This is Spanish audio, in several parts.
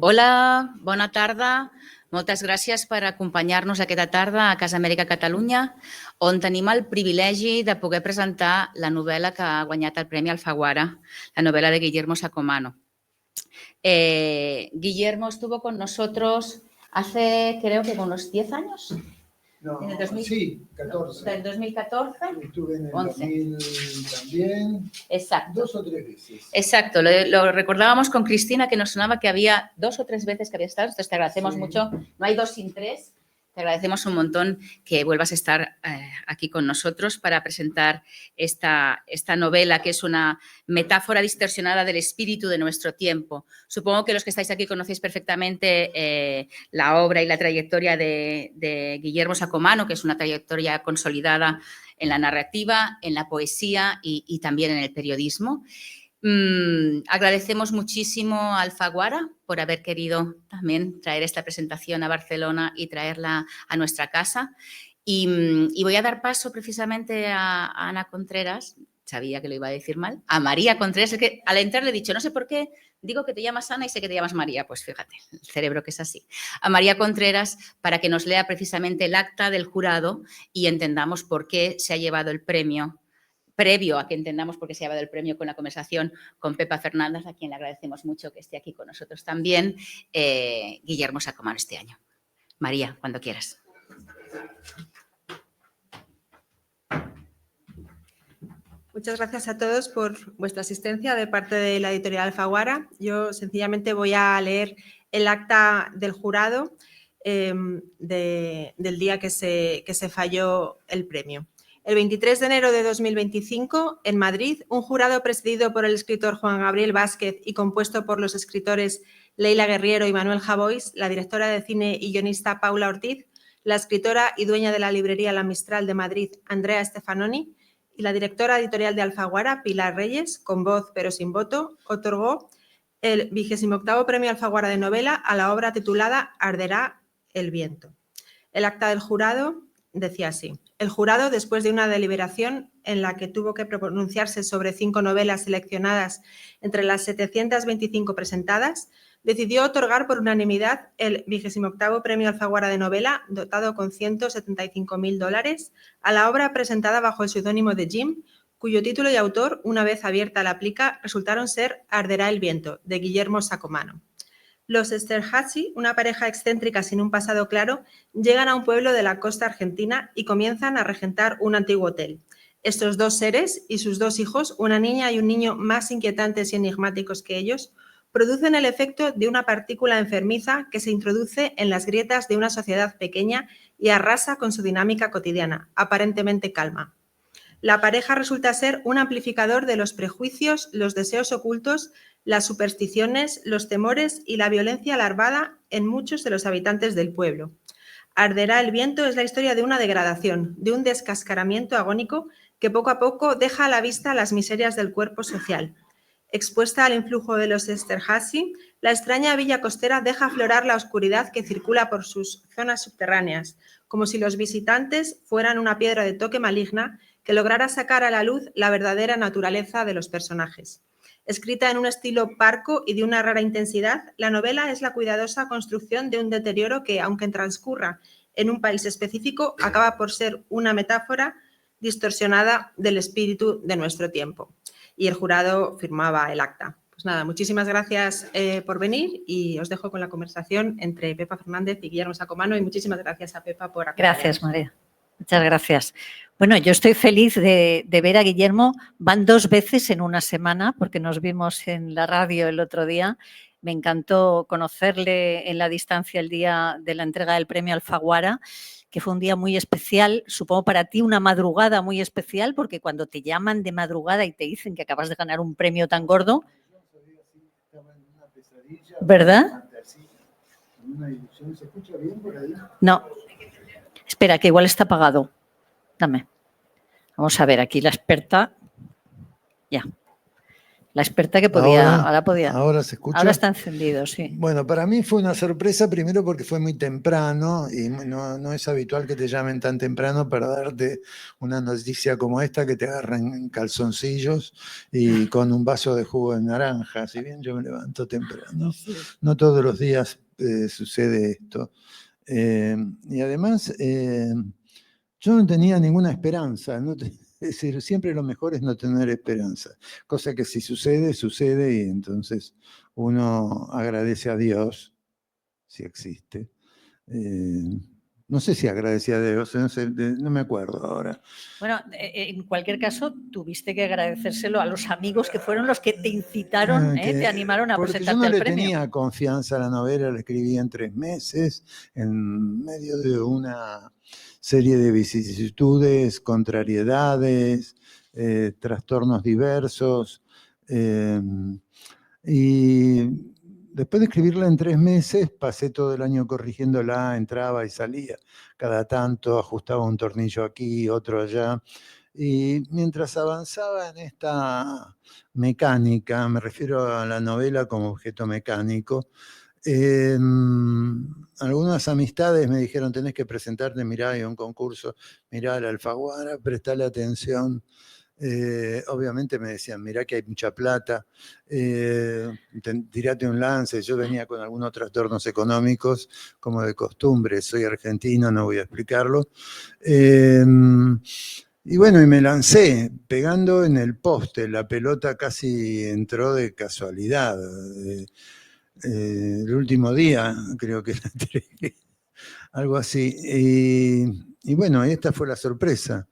Hola, bona tarda. Moltes gràcies per acompanyar-nos aquesta tarda a Casa Amèrica Catalunya, on tenim el privilegi de poder presentar la novel·la que ha guanyat el Premi Alfaguara, la novel·la de Guillermo Sacomano. Guillermo estuvo con nosotros hace, creo que unos 10 años. No, ¿En el 2000? Sí, 14. ¿En 2014? Estuve en el 11. 2000 también. Exacto. 2 o 3 veces. Exacto, lo recordábamos con Cristina, que nos sonaba que había 2 o 3 veces que había estado, entonces te agradecemos mucho, no hay 2 sin 3, te agradecemos un montón que vuelvas a estar aquí con nosotros para presentar esta novela, que es una metáfora distorsionada del espíritu de nuestro tiempo. Supongo que los que estáis aquí conocéis perfectamente la obra y la trayectoria de Guillermo Sacomano, que es una trayectoria consolidada en la narrativa, en la poesía y también en el periodismo. Agradecemos muchísimo a Alfaguara por haber querido también traer esta presentación a Barcelona y traerla a nuestra casa. Y voy a dar paso precisamente a Ana Contreras, sabía que lo iba a decir mal, a María Contreras, es que al entrar le he dicho, no sé por qué, digo que te llamas Ana y sé que te llamas María, pues fíjate, el cerebro que es así. A María Contreras para que nos lea precisamente el acta del jurado y entendamos por qué se ha llevado el premio, previo a que entendamos por qué se ha llevado el premio con la conversación con Pepa Fernández, a quien le agradecemos mucho que esté aquí con nosotros también, Guillermo Sacomano este año. María, cuando quieras. Muchas gracias a todos por vuestra asistencia de parte de la editorial Alfaguara. Yo sencillamente voy a leer el acta del jurado del día que se falló el premio. El 23 de enero de 2025, en Madrid, un jurado presidido por el escritor Juan Gabriel Vázquez y compuesto por los escritores Leila Guerriero y Manuel Javois, la directora de cine y guionista Paula Ortiz, la escritora y dueña de la librería La Mistral de Madrid, Andrea Stefanoni, y la directora editorial de Alfaguara, Pilar Reyes, con voz pero sin voto, otorgó el 28º Premio Alfaguara de Novela a la obra titulada Arderá el viento. El acta del jurado decía así: el jurado, después de una deliberación en la que tuvo que pronunciarse sobre 5 novelas seleccionadas entre las 725 presentadas, decidió otorgar por unanimidad el 28º Premio Alfaguara de Novela, dotado con $175.000, a la obra presentada bajo el seudónimo de Jim, cuyo título y autor, una vez abierta la plica, resultaron ser Arderá el viento, de Guillermo Sacomano. Los Esterházy, una pareja excéntrica sin un pasado claro, llegan a un pueblo de la costa argentina y comienzan a regentar un antiguo hotel. Estos 2 seres y sus 2 hijos, una niña y un niño más inquietantes y enigmáticos que ellos, producen el efecto de una partícula enfermiza que se introduce en las grietas de una sociedad pequeña y arrasa con su dinámica cotidiana, aparentemente calma. La pareja resulta ser un amplificador de los prejuicios, los deseos ocultos, las supersticiones, los temores y la violencia larvada en muchos de los habitantes del pueblo. Arderá el viento es la historia de una degradación, de un descascaramiento agónico que poco a poco deja a la vista las miserias del cuerpo social. Expuesta al influjo de los Esterházy, la extraña villa costera deja aflorar la oscuridad que circula por sus zonas subterráneas, como si los visitantes fueran una piedra de toque maligna que lograra sacar a la luz la verdadera naturaleza de los personajes. Escrita en un estilo parco y de una rara intensidad, la novela es la cuidadosa construcción de un deterioro que, aunque transcurra en un país específico, acaba por ser una metáfora distorsionada del espíritu de nuestro tiempo. Y el jurado firmaba el acta. Pues nada, muchísimas gracias por venir y os dejo con la conversación entre Pepa Fernández y Guillermo Sacomano, y muchísimas gracias a Pepa por acompañarnos. Gracias, María. Muchas gracias. Bueno, yo estoy feliz de ver a Guillermo. Van 2 veces en una semana, porque nos vimos en la radio el otro día. Me encantó conocerle en la distancia el día de la entrega del premio Alfaguara, que fue un día muy especial, supongo para ti una madrugada muy especial, porque cuando te llaman de madrugada y te dicen que acabas de ganar un premio tan gordo, ¿verdad? ¿Se escucha bien por ahí? No. Espera, que igual está apagado. Dame. Vamos a ver, aquí la experta. Ya. La experta que podía, ahora Ahora se escucha. ahora está encendido, sí. Bueno, para mí fue una sorpresa, primero porque fue muy temprano y no es habitual que te llamen tan temprano para darte una noticia como esta, que te agarran en calzoncillos y con un vaso de jugo de naranja. Si bien yo me levanto temprano, no todos los días sucede esto. Y además, yo no tenía ninguna esperanza, es decir, siempre lo mejor es no tener esperanza, cosa que si sucede, sucede, y entonces uno agradece a Dios, si existe. No sé si agradecía a Dios, no sé, no me acuerdo ahora. Bueno, en cualquier caso, tuviste que agradecérselo a los amigos que fueron los que te incitaron, te animaron a porque presentarte yo no al le premio. tenía confianza a la novela, la escribí en 3 meses, en medio de una serie de vicisitudes, contrariedades, trastornos diversos. Y después de escribirla en 3 meses, pasé todo el año corrigiéndola, entraba y salía. Cada tanto ajustaba un tornillo aquí, otro allá. Y mientras avanzaba en esta mecánica, me refiero a la novela como objeto mecánico, algunas amistades me dijeron: tenés que presentarte, mirá, hay un concurso, mirá la Alfaguara, prestale atención. Obviamente me decían: mirá que hay mucha plata, tirate un lance. Yo venía con algunos trastornos económicos, como de costumbre, soy argentino, no voy a explicarlo. Y bueno, y me lancé, pegando en el poste, la pelota casi entró de casualidad. El último día creo que la entregué, algo así. Y bueno, esta fue la sorpresa.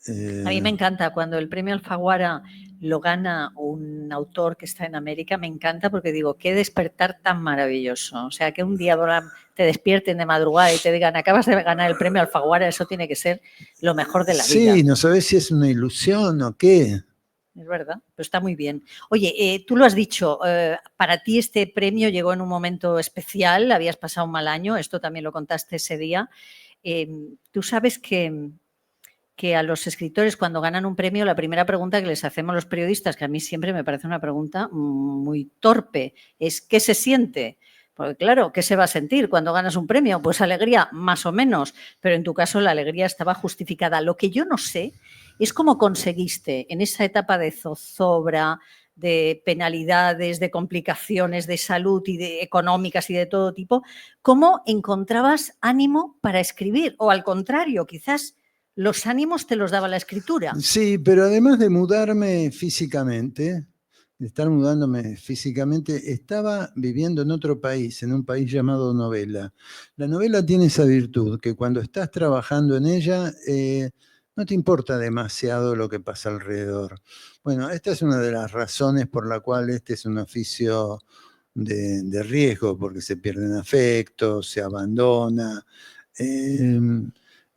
A mí me encanta cuando el premio Alfaguara lo gana un autor que está en América, me encanta porque digo, qué despertar tan maravilloso. O sea, que un día te despierten de madrugada y te digan: acabas de ganar el premio Alfaguara, eso tiene que ser lo mejor de la vida. Sí, no sabes si es una ilusión o qué. Es verdad, pero está muy bien. Oye, tú lo has dicho, para ti este premio llegó en un momento especial, habías pasado un mal año, esto también lo contaste ese día. Tú sabes que a los escritores, cuando ganan un premio, la primera pregunta que les hacemos los periodistas, que a mí siempre me parece una pregunta muy torpe, es: ¿qué se siente? Porque claro, ¿qué se va a sentir cuando ganas un premio? Pues alegría, más o menos, pero en tu caso la alegría estaba justificada. Lo que yo no sé es cómo conseguiste en esa etapa de zozobra, de penalidades, de complicaciones de salud y de económicas y de todo tipo, cómo encontrabas ánimo para escribir, o al contrario, quizás los ánimos te los daba la escritura. Sí, pero además de mudarme físicamente, de estar mudándome físicamente, estaba viviendo en otro país, en un país llamado novela. La novela tiene esa virtud, que cuando estás trabajando en ella, no te importa demasiado lo que pasa alrededor. Bueno, esta es una de las razones por la cual este es un oficio de riesgo, porque se pierden afectos, se abandona.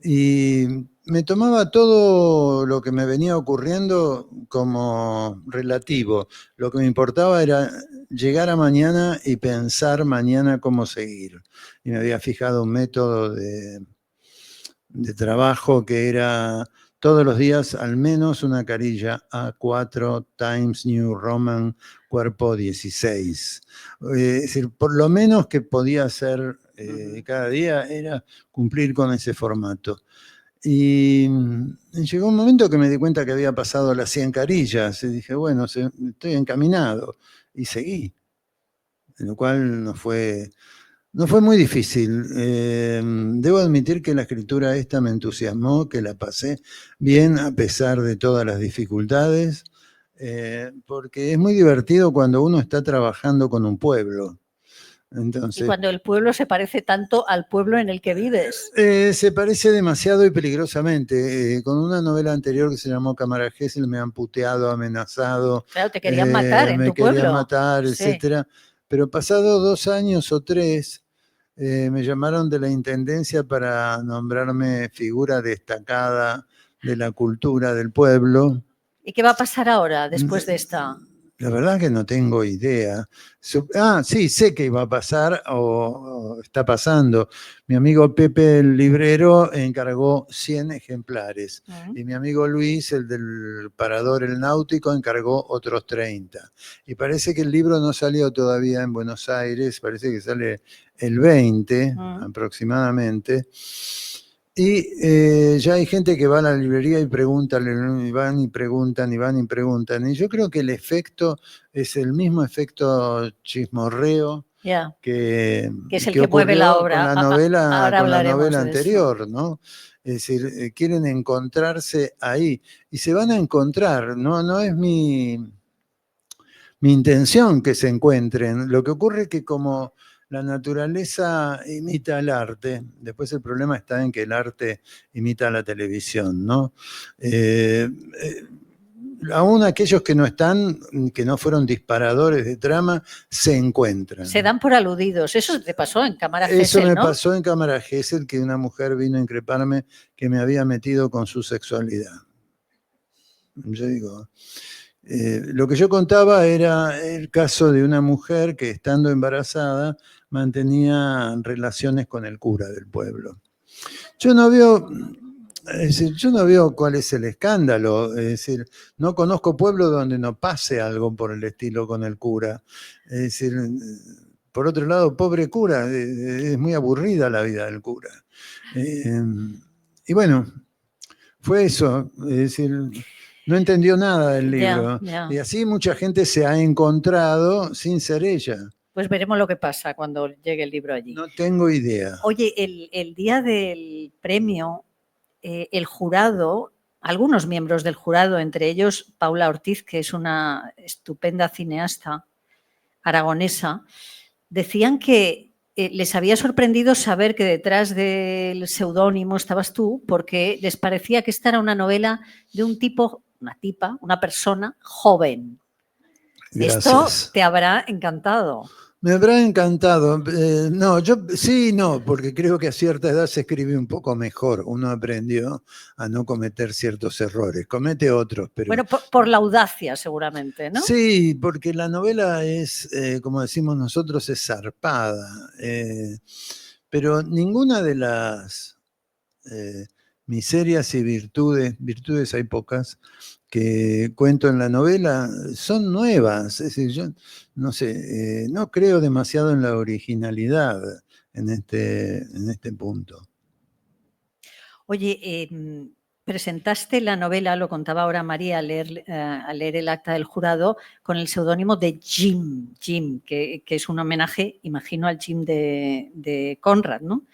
Y me tomaba todo lo que me venía ocurriendo como relativo. Lo que me importaba era llegar a mañana y pensar mañana cómo seguir. Y me había fijado un método de trabajo que era todos los días al menos una carilla A4 Times New Roman cuerpo 16. Es decir, por lo menos que podía hacer cada día era cumplir con ese formato. Y llegó un momento que me di cuenta que había pasado las 100 carillas y dije: bueno, estoy encaminado, y seguí, lo cual no fue muy difícil. Debo admitir que la escritura esta me entusiasmó, que la pasé bien a pesar de todas las dificultades, porque es muy divertido cuando uno está trabajando con un pueblo. Entonces, y cuando el pueblo se parece tanto al pueblo en el que vives. Se parece demasiado y peligrosamente. Con una novela anterior que se llamó Cámara Gesell me han puteado, amenazado. Claro, te querían matar en tu pueblo. Me querían matar, sí. etcétera. Pero pasado 2 años o 3, me llamaron de la intendencia para nombrarme figura destacada de la cultura del pueblo. ¿Y qué va a pasar ahora, después de esta? La verdad que no tengo idea. Sí, sé que iba a pasar o está pasando. Mi amigo Pepe, el librero, encargó 100 ejemplares. Y mi amigo Luis, el del Parador El Náutico, encargó otros 30. Y parece que el libro no salió todavía en Buenos Aires, parece que sale el 20 aproximadamente. Y ya hay gente que va a la librería y pregunta, y van y preguntan, y van y preguntan. Y yo creo que el efecto es el mismo efecto chismorreo Ya, que es el que mueve ocurrió la con obra. la novela, Ahora con la hablaremos novela de eso. anterior, ¿no? Es decir, quieren encontrarse ahí y se van a encontrar. No es mi intención que se encuentren. Lo que ocurre es que como la naturaleza imita el arte, después el problema está en que el arte imita la televisión, ¿no? Aún aquellos que no están, que no fueron disparadores de trama, se encuentran. Se dan por aludidos. Eso te pasó en Cámara Gesell, Eso me ¿no? pasó en Cámara Gesell, que una mujer vino a increparme que me había metido con su sexualidad. Yo digo, lo que yo contaba era el caso de una mujer que estando embarazada mantenía relaciones con el cura del pueblo. Yo no veo cuál es el escándalo, es decir, no conozco pueblo donde no pase algo por el estilo con el cura. Es decir, por otro lado, pobre cura, es muy aburrida la vida del cura. Y bueno, fue eso, es decir, no entendió nada del libro. Y así mucha gente se ha encontrado sin ser ella. Pues veremos lo que pasa cuando llegue el libro allí. No tengo idea. Oye, el día del premio, el jurado, algunos miembros del jurado, entre ellos Paula Ortiz, que es una estupenda cineasta aragonesa, decían que les había sorprendido saber que detrás del seudónimo estabas tú, porque les parecía que esta era una novela de un tipo, una tipa, una persona joven. Gracias. Esto te habrá encantado. Me habrá encantado. No, porque creo que a cierta edad se escribe un poco mejor. Uno aprendió a no cometer ciertos errores. Comete otros, pero... Bueno, por la audacia seguramente, ¿no? Sí, porque la novela es, como decimos nosotros, es zarpada. Pero ninguna de las miserias y virtudes hay pocas, que cuento en la novela son nuevas. Es decir, yo no sé, no creo demasiado en la originalidad en este punto. Oye, presentaste la novela, lo contaba ahora María al leer el acta del jurado, con el seudónimo de Jim, que es un homenaje, imagino, al Jim de Conrad, ¿no?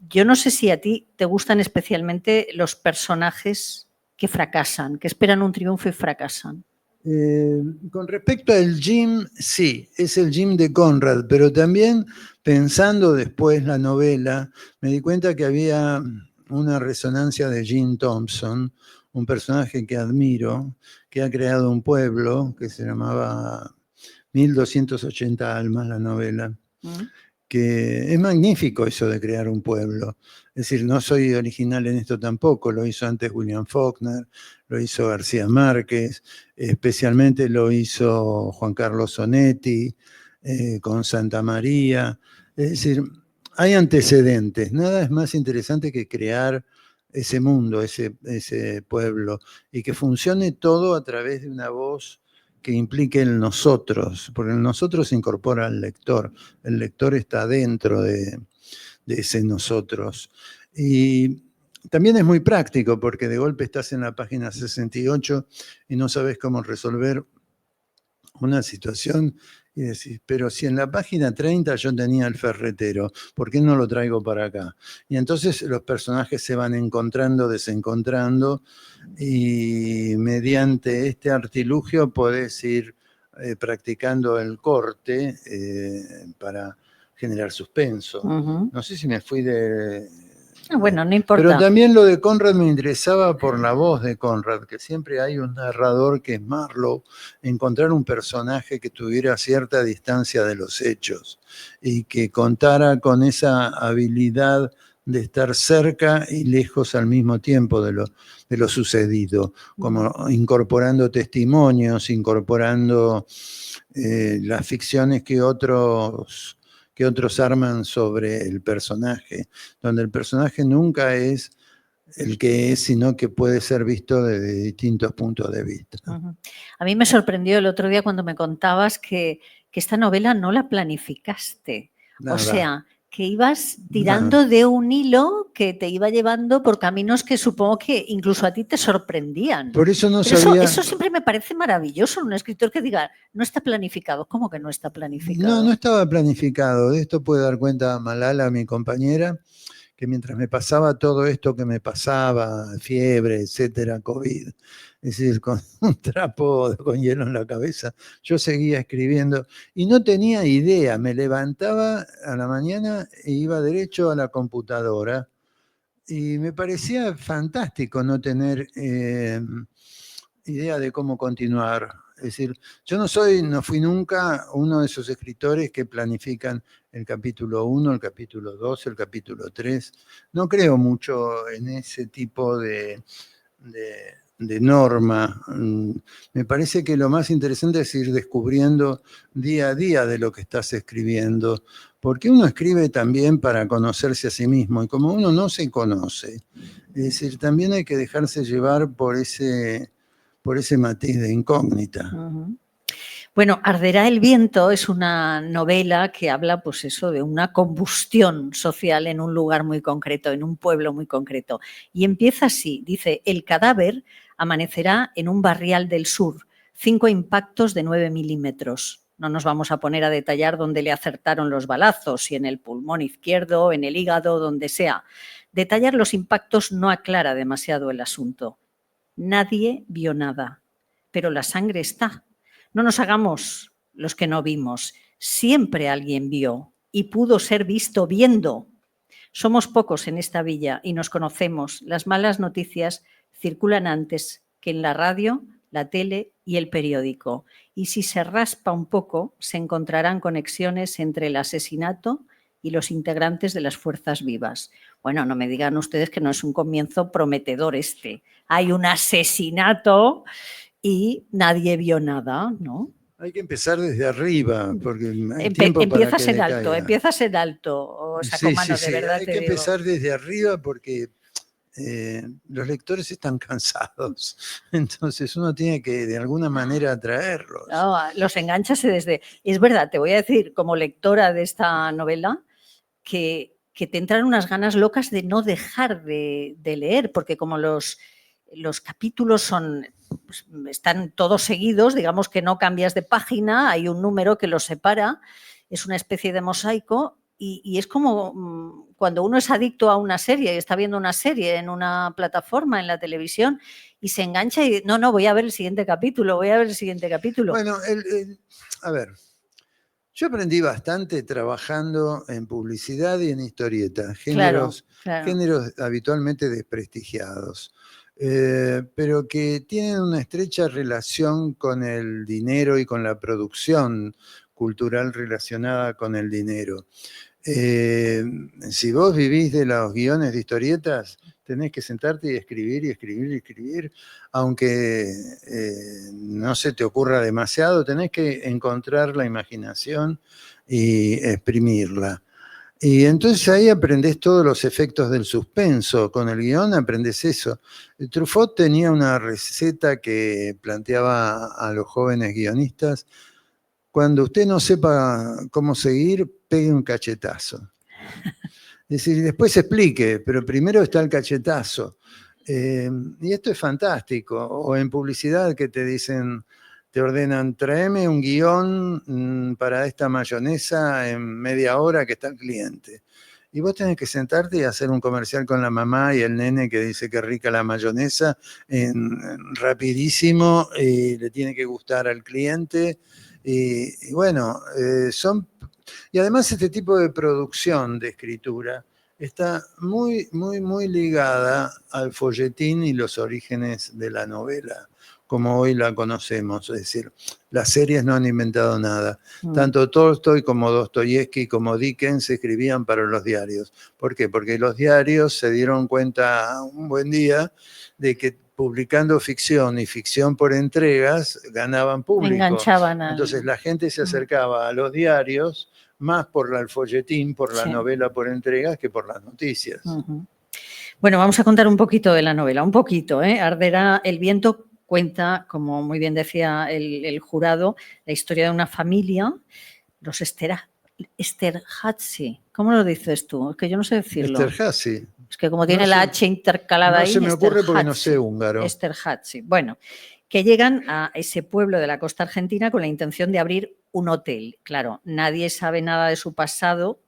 Yo no sé si a ti te gustan especialmente los personajes que fracasan, que esperan un triunfo y fracasan. Con respecto al Jim, sí, es el Jim de Conrad, pero también pensando después la novela, me di cuenta que había una resonancia de Jim Thompson, un personaje que admiro, que ha creado un pueblo que se llamaba 1280 Almas, la novela. Que es magnífico eso de crear un pueblo. Es decir, no soy original en esto tampoco, lo hizo antes William Faulkner, lo hizo García Márquez, especialmente lo hizo Juan Carlos Onetti, con Santa María. Es decir, hay antecedentes, nada es más interesante que crear ese mundo, ese pueblo, y que funcione todo a través de una voz que implique el nosotros, porque el nosotros se incorpora al lector, el lector está dentro de ese nosotros. Y también es muy práctico, porque de golpe estás en la página 68 y no sabes cómo resolver una situación y decís, pero si en la página 30 yo tenía el ferretero, ¿por qué no lo traigo para acá? Y entonces los personajes se van encontrando, desencontrando, y mediante este artilugio podés ir practicando el corte para generar suspenso. No sé si me fui de... Bueno, no importa. Pero también lo de Conrad me interesaba por la voz de Conrad, que siempre hay un narrador que es Marlowe, encontrar un personaje que tuviera cierta distancia de los hechos y que contara con esa habilidad de estar cerca y lejos al mismo tiempo de lo sucedido, como incorporando testimonios, incorporando las ficciones que otros arman sobre el personaje, donde el personaje nunca es el que es, sino que puede ser visto desde distintos puntos de vista. A mí me sorprendió el otro día cuando me contabas que esta novela no la planificaste. Nada. O sea, que ibas tirando de un hilo que te iba llevando por caminos que supongo que incluso a ti te sorprendían. Por eso no Pero sabía... Eso siempre me parece maravilloso en un escritor que diga, no está planificado. ¿Cómo que no está planificado? No estaba planificado. De esto puede dar cuenta Malala, mi compañera, que mientras me pasaba todo esto que me pasaba, fiebre, etcétera, COVID, es decir, con un trapo con hielo en la cabeza, yo seguía escribiendo y no tenía idea. Me levantaba a la mañana e iba derecho a la computadora y me parecía fantástico no tener idea de cómo continuar. Es decir, yo no fui nunca uno de esos escritores que planifican el capítulo 1, el capítulo 2, el capítulo 3. No creo mucho en ese tipo de norma. Me parece que lo más interesante es ir descubriendo día a día de lo que estás escribiendo, porque uno escribe también para conocerse a sí mismo, y como uno no se conoce, es decir, también hay que dejarse llevar por ese matiz de incógnita. Bueno, Arderá el viento es una novela que habla, pues eso, de una combustión social en un lugar muy concreto, en un pueblo muy concreto. Y empieza así, dice, el cadáver amanecerá en un barrial del sur, 5 impactos de 9 milímetros. No nos vamos a poner a detallar dónde le acertaron los balazos, si en el pulmón izquierdo, en el hígado, donde sea. Detallar los impactos no aclara demasiado el asunto. Nadie vio nada, pero la sangre está. No nos hagamos los que no vimos. Siempre alguien vio y pudo ser visto viendo. Somos pocos en esta villa y nos conocemos. Las malas noticias circulan antes que en la radio, la tele y el periódico. Y si se raspa un poco, se encontrarán conexiones entre el asesinato y los integrantes de las fuerzas vivas. Bueno, no me digan ustedes que no es un comienzo prometedor este. Hay un asesinato y nadie vio nada, ¿no? Hay que empezar desde arriba, porque hay tiempo para que decaiga. Empiezas en alto, o sea, con mano, de verdad hay te que digo. empezar desde arriba porque los lectores están cansados, entonces uno tiene que de alguna manera atraerlos. No, los enganchas desde... Es verdad, te voy a decir, como lectora de esta novela, que te entran unas ganas locas de no dejar de leer, porque como los capítulos están todos seguidos, digamos que no cambias de página, hay un número que los separa, es una especie de mosaico y es como cuando uno es adicto a una serie y está viendo una serie en una plataforma, en la televisión, y se engancha y no, voy a ver el siguiente capítulo, Bueno, a ver, yo aprendí bastante trabajando en publicidad y en historieta, géneros habitualmente desprestigiados. Pero que tienen una estrecha relación con el dinero y con la producción cultural relacionada con el dinero. Si vos vivís de los guiones de historietas, tenés que sentarte y escribir, aunque no se te ocurra demasiado, tenés que encontrar la imaginación y exprimirla. Y entonces ahí aprendés todos los efectos del suspenso. Con el guión aprendés eso. Truffaut tenía una receta que planteaba a los jóvenes guionistas: cuando usted no sepa cómo seguir, pegue un cachetazo. Es decir, después explique, pero primero está el cachetazo. Y esto es fantástico. O en publicidad que te dicen, te ordenan, tráeme un guión para esta mayonesa en media hora que está el cliente. Y vos tenés que sentarte y hacer un comercial con la mamá y el nene que dice que rica la mayonesa, rapidísimo, y le tiene que gustar al cliente. Y bueno, y además este tipo de producción de escritura está muy, muy, muy ligada al folletín y los orígenes de la novela. como hoy la conocemos. Es decir, las series no han inventado nada. Tanto Tolstoy como Dostoyevsky como Dickens escribían para los diarios. ¿Por qué? Porque los diarios se dieron cuenta un buen día de que publicando ficción y ficción por entregas ganaban público. Enganchaban Entonces la gente se acercaba a los diarios más por el folletín, por la novela por entregas, que por las noticias. Bueno, vamos a contar un poquito de la novela, un poquito. Arderá el viento cuenta, como muy bien decía el jurado, la historia de una familia, los Esterházy. ¿Cómo lo dices tú? Es que yo no sé decirlo. Esterházy. Es que como tiene la H intercalada ahí. No se me ocurre porque no sé húngaro. Esterházy. Bueno, que llegan a ese pueblo de la costa argentina con la intención de abrir un hotel. Claro, nadie sabe nada de su pasado.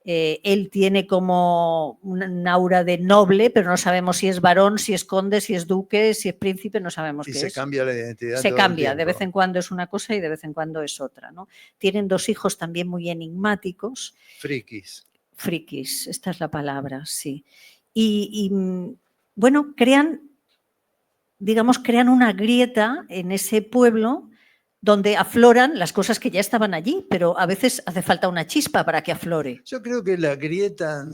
Él tiene como un aura de noble, pero no sabemos si es varón, si es conde, si es duque, si es príncipe, no sabemos qué es. Y se cambia la identidad. Se cambia, de vez en cuando es una cosa y de vez en cuando es otra, ¿no? Tienen 2 hijos también muy enigmáticos. Frikis. Frikis, esta es la palabra, sí. Y bueno, crean una grieta en ese pueblo donde afloran las cosas que ya estaban allí, pero a veces hace falta una chispa para que aflore. Yo creo que la grieta,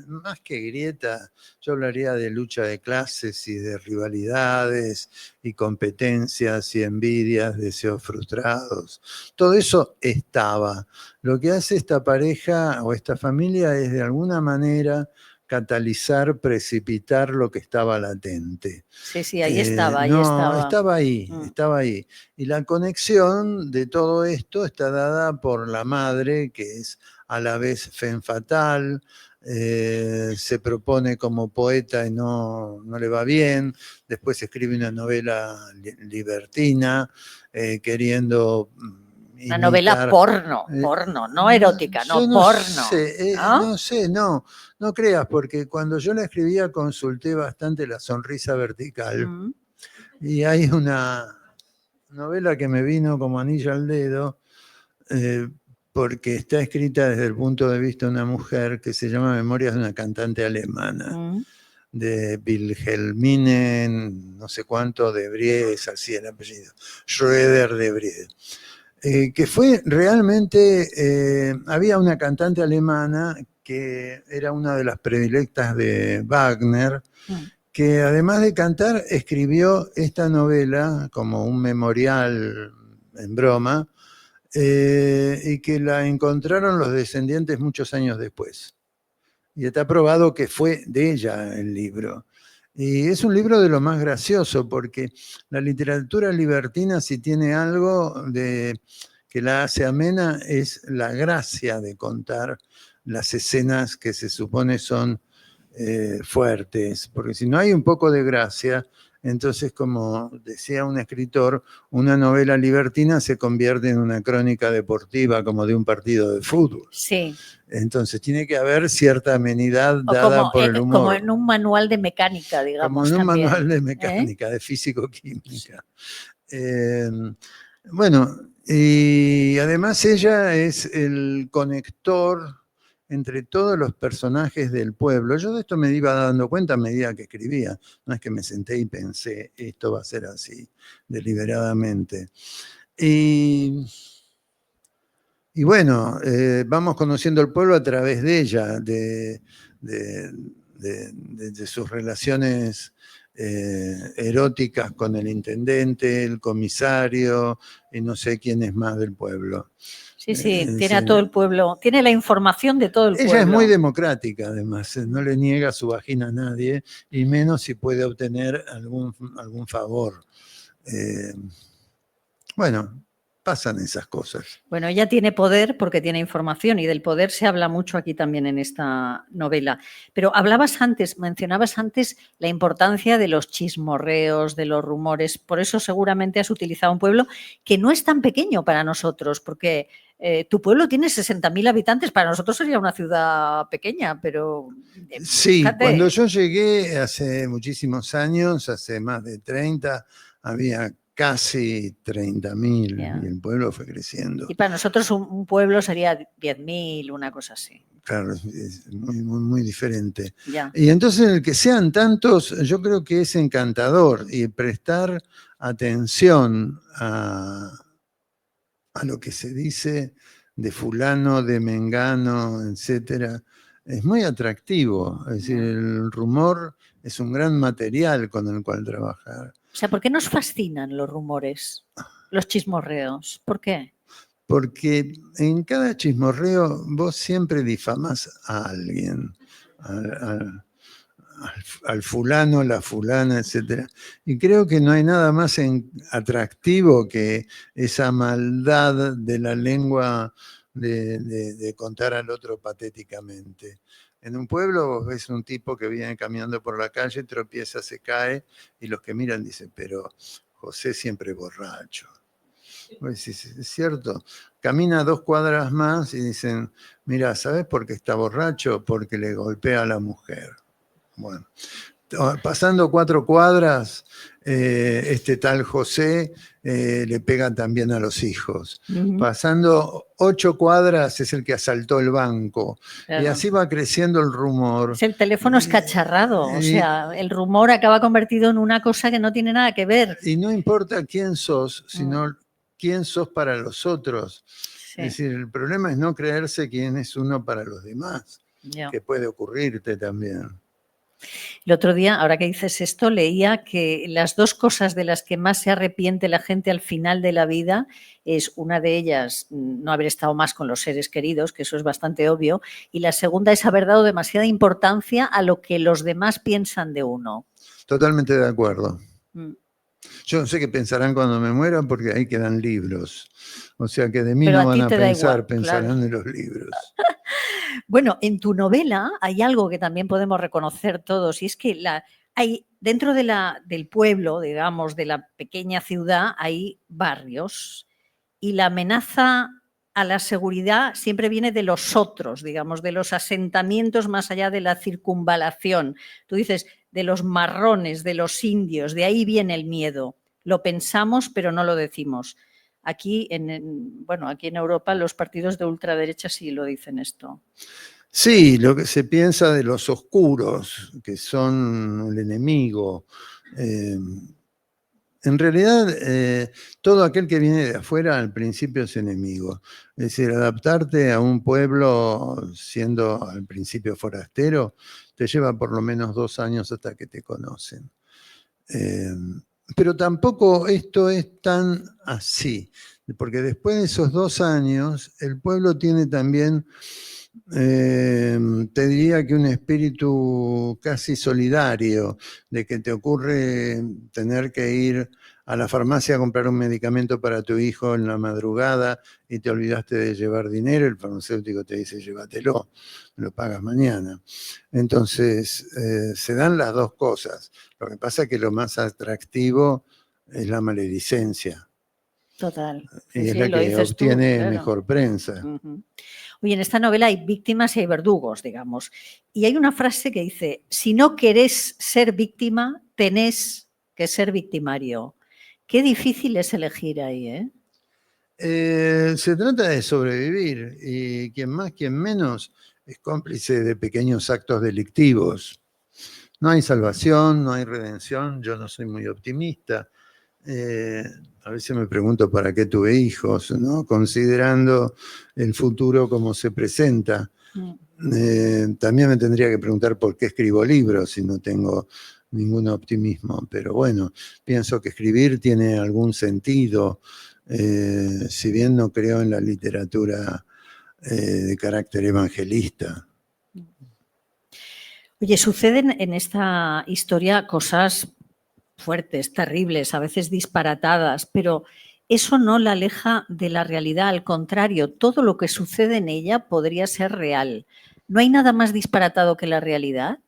más que grieta, yo hablaría de lucha de clases y de rivalidades y competencias y envidias, deseos frustrados. Todo eso estaba. Lo que hace esta pareja o esta familia es de alguna manera catalizar, precipitar lo que estaba latente. Sí, ahí estaba, ahí estaba. Estaba ahí. Y la conexión de todo esto está dada por la madre, que es a la vez femme fatale, se propone como poeta y no le va bien, después escribe una novela libertina, queriendo... Una novela porno, no erótica, porno. No creas, porque cuando yo la escribía consulté bastante La sonrisa vertical y hay una novela que me vino como anillo al dedo porque está escrita desde el punto de vista de una mujer que se llama Memorias de una cantante alemana, de Wilhelmine, no sé cuánto, de Vries, así el apellido, Schröder de Vries. Que fue realmente, había una cantante alemana que era una de las predilectas de Wagner, que además de cantar escribió esta novela como un memorial en broma, y que la encontraron los descendientes muchos años después. Y está probado que fue de ella el libro. Y es un libro de lo más gracioso, porque la literatura libertina, si tiene algo que la hace amena, es la gracia de contar las escenas que se supone son fuertes. Porque si no hay un poco de gracia, entonces, como decía un escritor, una novela libertina se convierte en una crónica deportiva, como de un partido de fútbol. Sí. Entonces tiene que haber cierta amenidad dada por el humor. Como en un manual de mecánica, digamos. Como en un también. manual de mecánica, de físico-química. Bueno, y además ella es el conector entre todos los personajes del pueblo. Yo de esto me iba dando cuenta a medida que escribía. No es que me senté y pensé, esto va a ser así, deliberadamente. Y bueno, vamos conociendo el pueblo a través de ella, de sus relaciones eróticas con el intendente, el comisario y no sé quién es más del pueblo. Sí, tiene a todo el pueblo, tiene la información de todo el pueblo. Ella es muy democrática, además, no le niega su vagina a nadie, y menos si puede obtener algún favor. Bueno, pasan esas cosas. Bueno, ella tiene poder porque tiene información, y del poder se habla mucho aquí también en esta novela. Pero mencionabas antes la importancia de los chismorreos, de los rumores. Por eso seguramente has utilizado un pueblo que no es tan pequeño para nosotros, porque tu pueblo tiene 60.000 habitantes, para nosotros sería una ciudad pequeña, pero... Sí, fíjate. Cuando yo llegué hace muchísimos años, hace más de 30, había casi 30.000 Ya. y el pueblo fue creciendo. Y para nosotros un pueblo sería 10.000, una cosa así. Claro, es muy diferente. Ya. Y entonces el que sean tantos, yo creo que es encantador y prestar atención a lo que se dice de fulano, de mengano, etcétera, es muy atractivo. Es decir, el rumor es un gran material con el cual trabajar. O sea, ¿por qué nos fascinan los rumores, los chismorreos? ¿Por qué? Porque en cada chismorreo vos siempre difamás a alguien, al fulano, la fulana, etc. Y creo que no hay nada más atractivo que esa maldad de la lengua de contar al otro patéticamente. En un pueblo vos ves un tipo que viene caminando por la calle, tropieza, se cae, y los que miran dicen, pero José siempre borracho. Pues sí, es cierto. Camina 2 cuadras más y dicen, mira, ¿sabes por qué está borracho? Porque le golpea a la mujer. Bueno, pasando 4 cuadras, este tal José le pega también a los hijos. Pasando 8 cuadras es el que asaltó el banco. Claro. Y así va creciendo el rumor. El teléfono escacharrado, o sea, el rumor acaba convertido en una cosa que no tiene nada que ver. Y no importa quién sos, sino quién sos para los otros. Sí. Es decir, el problema es no creerse quién es uno para los demás, que puede ocurrirte también. El otro día, ahora que dices esto, leía que las 2 cosas de las que más se arrepiente la gente al final de la vida es, una de ellas, no haber estado más con los seres queridos, que eso es bastante obvio, y la segunda es haber dado demasiada importancia a lo que los demás piensan de uno. Totalmente de acuerdo. Yo no sé qué pensarán cuando me muera porque ahí quedan libros. O sea que de mí Pero no van a pensar, igual, pensarán claro. de los libros. Bueno, en tu novela hay algo que también podemos reconocer todos, y es que hay dentro del pueblo, digamos, de la pequeña ciudad, hay barrios, y la amenaza a la seguridad siempre viene de los otros, digamos, de los asentamientos más allá de la circunvalación. Tú dices, de los marrones, de los indios, de ahí viene el miedo. Lo pensamos, pero no lo decimos. Aquí aquí en Europa los partidos de ultraderecha sí lo dicen esto. Sí, lo que se piensa de los oscuros, que son el enemigo. En realidad, todo aquel que viene de afuera al principio es enemigo. Es decir, adaptarte a un pueblo siendo al principio forastero te lleva por lo menos 2 años hasta que te conocen. Pero tampoco esto es tan así, porque después de esos 2 años, el pueblo tiene también, te diría que un espíritu casi solidario, de que te ocurre tener que ir a la farmacia a comprar un medicamento para tu hijo en la madrugada y te olvidaste de llevar dinero, el farmacéutico te dice llévatelo, lo pagas mañana. Entonces, se dan las 2 cosas. Lo que pasa es que lo más atractivo es la maledicencia. Total. Y sí, es la que obtiene claro. Mejor prensa. Oye, en esta novela hay víctimas y hay verdugos, digamos. Y hay una frase que dice, si no querés ser víctima, tenés que ser victimario. Qué difícil es elegir ahí, ¿eh? Se trata de sobrevivir y quien más, quien menos es cómplice de pequeños actos delictivos. No hay salvación, no hay redención, yo no soy muy optimista. A veces me pregunto para qué tuve hijos, ¿no? Considerando el futuro como se presenta. También me tendría que preguntar por qué escribo libros si no tengo ningún optimismo, pero bueno, pienso que escribir tiene algún sentido, si bien no creo en la literatura de carácter evangelista. Oye, suceden en esta historia cosas fuertes, terribles, a veces disparatadas, pero eso no la aleja de la realidad, al contrario, todo lo que sucede en ella podría ser real. ¿No hay nada más disparatado que la realidad?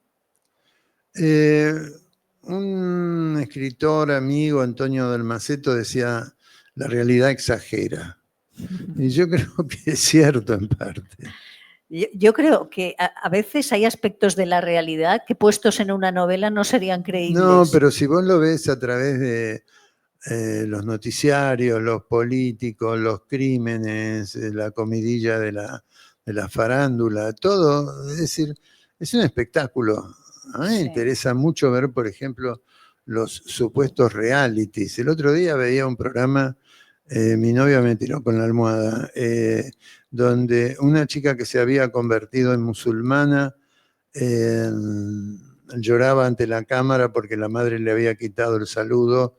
Un escritor amigo, Antonio Dalmaceto, decía, la realidad exagera. Y yo creo que es cierto en parte. Yo creo que a veces hay aspectos de la realidad que puestos en una novela no serían creíbles. No, pero si vos lo ves a través los noticiarios, los políticos, los crímenes, la comidilla de la farándula, todo. Es decir, es un espectáculo. A mí me interesa mucho ver, por ejemplo, los supuestos realities. El otro día veía un programa, mi novia me tiró con la almohada, donde una chica que se había convertido en musulmana lloraba ante la cámara porque la madre le había quitado el saludo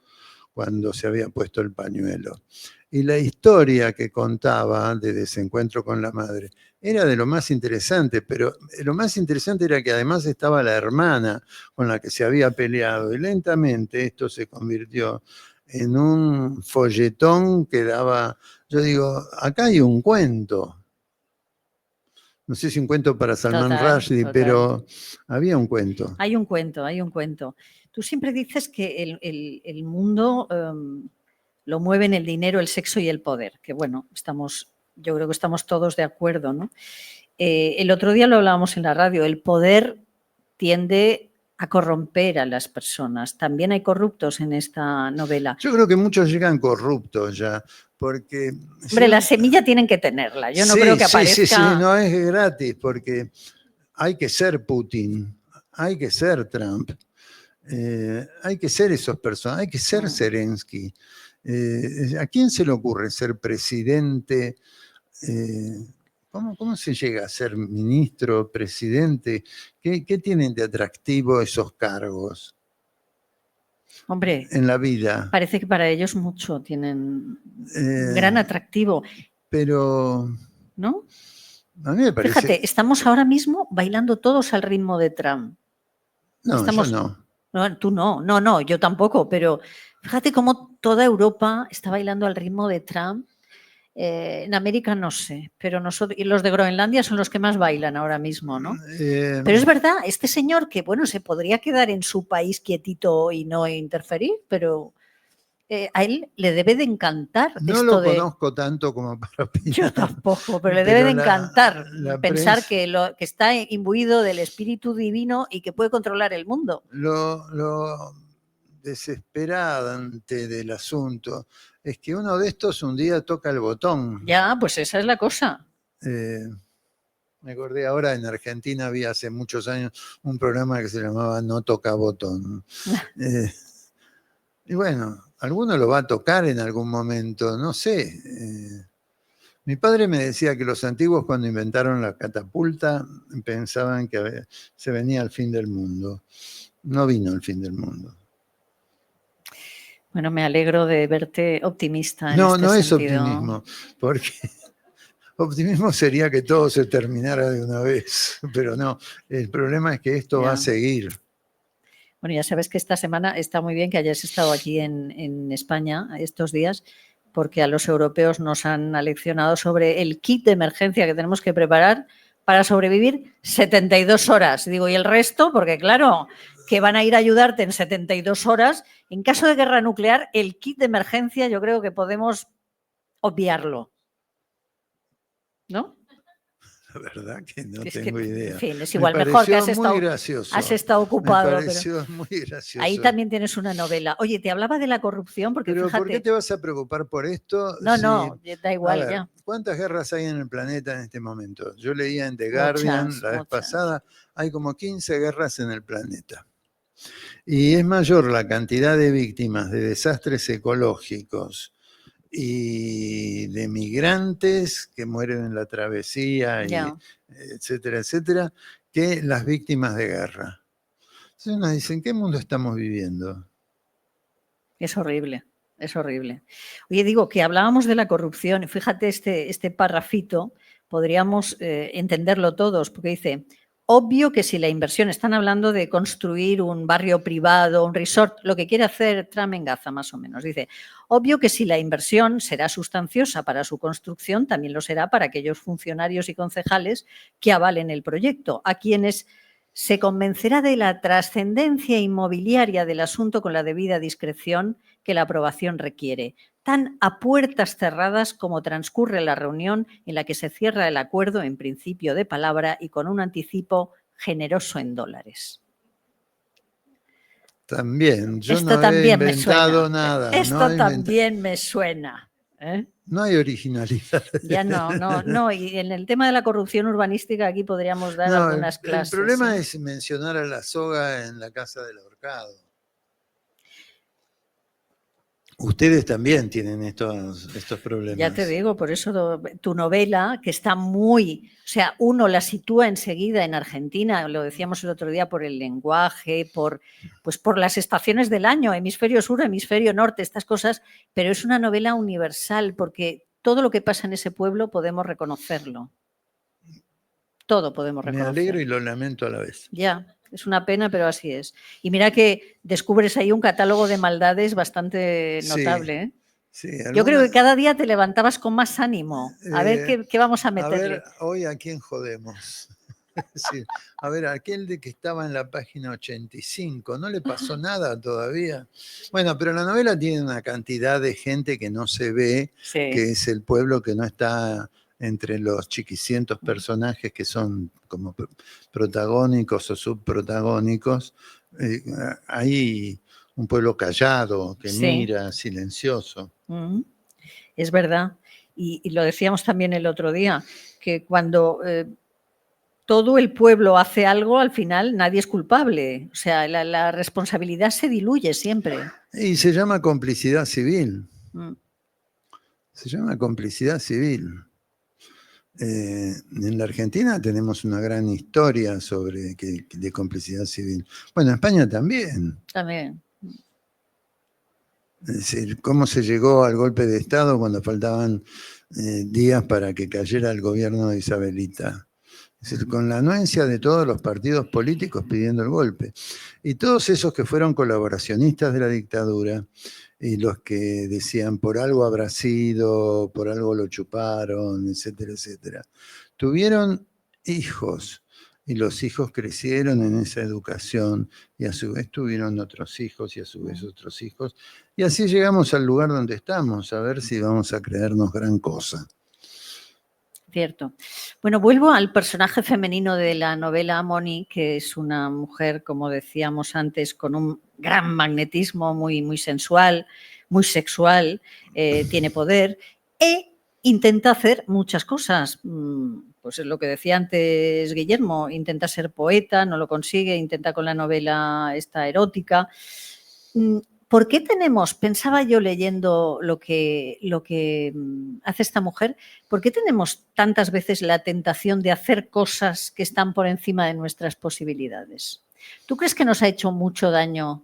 cuando se había puesto el pañuelo. Y la historia que contaba de desencuentro con la madre era de lo más interesante, pero lo más interesante era que además estaba la hermana con la que se había peleado, y lentamente esto se convirtió en un folletón que daba, yo digo, acá hay un cuento. No sé si un cuento para Salman Rushdie, pero había un cuento. Hay un cuento, hay un cuento. Tú siempre dices que el mundo lo mueven el dinero, el sexo y el poder, que bueno, yo creo que estamos todos de acuerdo, ¿no? El otro día lo hablábamos en la radio, el poder tiende a corromper a las personas. También hay corruptos en esta novela. Yo creo que muchos llegan corruptos ya, porque... Hombre, la semilla tienen que tenerla. Yo no creo que aparezca... Sí, no es gratis, porque hay que ser Putin, hay que ser Trump, hay que ser esos personajes, hay que ser Zelensky. ¿A quién se le ocurre ser presidente? ¿Cómo se llega a ser ministro, presidente? ¿Qué tienen de atractivo esos cargos? Hombre, en la vida. Parece que para ellos mucho tienen gran atractivo. Pero... ¿No? A mí me parece... Fíjate, estamos ahora mismo bailando todos al ritmo de Trump. No, yo no. No, tú no, yo tampoco, pero fíjate cómo toda Europa está bailando al ritmo de Trump. En América no sé, pero nosotros y los de Groenlandia son los que más bailan ahora mismo, ¿no? Pero es verdad, este señor que, bueno, se podría quedar en su país quietito y no interferir, pero a él le debe de encantar. No lo conozco tanto como para opinar. Yo tampoco, pero le debe de encantar pensar que está imbuido del espíritu divino y que puede controlar el mundo. Lo desesperante del asunto es que uno de estos un día toca el botón. Ya, pues esa es la cosa. Me acordé ahora, en Argentina había hace muchos años un programa que se llamaba No Toca Botón. Y bueno, alguno lo va a tocar en algún momento, no sé. Mi padre me decía que los antiguos, cuando inventaron la catapulta, pensaban que se venía el fin del mundo. No vino el fin del mundo. Bueno, me alegro de verte optimista. No, en no este es sentido. optimismo, porque optimismo sería que todo se terminara de una vez, pero no, el problema es que esto va a seguir. Bueno, ya sabes que esta semana está muy bien que hayas estado aquí en España estos días, porque a los europeos nos han aleccionado sobre el kit de emergencia que tenemos que preparar para sobrevivir 72 horas. Digo, y el resto, porque claro, que van a ir a ayudarte en 72 horas. En caso de guerra nuclear, el kit de emergencia yo creo que podemos obviarlo, ¿no? La verdad que no tengo idea. En fin, es igual, mejor que has estado ocupado. Me pareció muy gracioso. Ahí también tienes una novela. Oye, te hablaba de la corrupción porque pero fíjate... ¿por qué te vas a preocupar por esto? No, da igual ya. ¿Cuántas guerras hay en el planeta en este momento? Yo leía en The Guardian la vez pasada, hay como 15 guerras en el planeta. Y es mayor la cantidad de víctimas de desastres ecológicos y de migrantes que mueren en la travesía, etcétera, etcétera, que las víctimas de guerra. Entonces nos dicen, ¿qué mundo estamos viviendo? Es horrible, es horrible. Oye, digo que hablábamos de la corrupción, fíjate este parrafito, podríamos entenderlo todos, porque dice... Obvio que si la inversión, están hablando de construir un barrio privado, un resort, lo que quiere hacer Trump en Gaza más o menos. Dice, obvio que si la inversión será sustanciosa para su construcción, también lo será para aquellos funcionarios y concejales que avalen el proyecto, a quienes se convencerá de la trascendencia inmobiliaria del asunto con la debida discreción que la aprobación requiere, tan a puertas cerradas como transcurre la reunión en la que se cierra el acuerdo en principio de palabra y con un anticipo generoso en dólares. también. Yo Esto no he también me inventado suena. nada. Esto No he inventado- también me suena. ¿Eh? no hay originalidad. Ya no. Y en el tema de la corrupción urbanística aquí podríamos dar No, algunas el clases. problema ¿eh? es mencionar a la soga en la casa del ahorcado. Ustedes también tienen estos problemas. Ya te digo, por eso tu novela, que está muy, o sea, uno la sitúa enseguida en Argentina, lo decíamos el otro día, por el lenguaje, pues por las estaciones del año, hemisferio sur, hemisferio norte, estas cosas, pero es una novela universal porque todo lo que pasa en ese pueblo podemos reconocerlo. Todo podemos Me reconocerlo. alegro y lo lamento a la vez. Ya, es una pena, pero así es. Y mira que descubres ahí un catálogo de maldades bastante notable, ¿eh? Sí, Yo creo que cada día te levantabas con más ánimo. A ver qué vamos a A meterle. ver, hoy a quién jodemos. Sí, a ver, aquel de que estaba en la página 85, ¿no le pasó nada todavía? Bueno, pero la novela tiene una cantidad de gente que no se ve, Sí. que es el pueblo que no está entre los chiquicientos personajes que son como protagónicos o subprotagónicos. Hay un pueblo callado, que Sí. mira, silencioso. Es verdad. Y lo decíamos también el otro día, que cuando todo el pueblo hace algo, al final nadie es culpable. O sea, la responsabilidad se diluye siempre. Y se llama complicidad civil. Mm. Se llama complicidad civil. En la Argentina tenemos una gran historia de complicidad civil. Bueno, en España también. También. Es decir, cómo se llegó al golpe de Estado cuando faltaban días para que cayera el gobierno de Isabelita. Es decir, con la anuencia de todos los partidos políticos pidiendo el golpe. Y todos esos que fueron colaboracionistas de la dictadura y los que decían por algo habrá sido, por algo lo chuparon, etcétera, etcétera, tuvieron hijos. Y los hijos crecieron en esa educación y a su vez tuvieron otros hijos y a su vez otros hijos. Y así llegamos al lugar donde estamos, a ver si vamos a creernos gran cosa. Cierto. Bueno, vuelvo al personaje femenino de la novela Moni, que es una mujer, como decíamos antes, con un gran magnetismo, muy, muy sensual, muy sexual, tiene poder e intenta hacer muchas cosas. Pues es lo que decía antes Guillermo, intenta ser poeta, no lo consigue, intenta con la novela esta erótica. ¿Por qué tenemos, pensaba yo leyendo lo que hace esta mujer, por qué tenemos tantas veces la tentación de hacer cosas que están por encima de nuestras posibilidades? ¿Tú crees que nos ha hecho mucho daño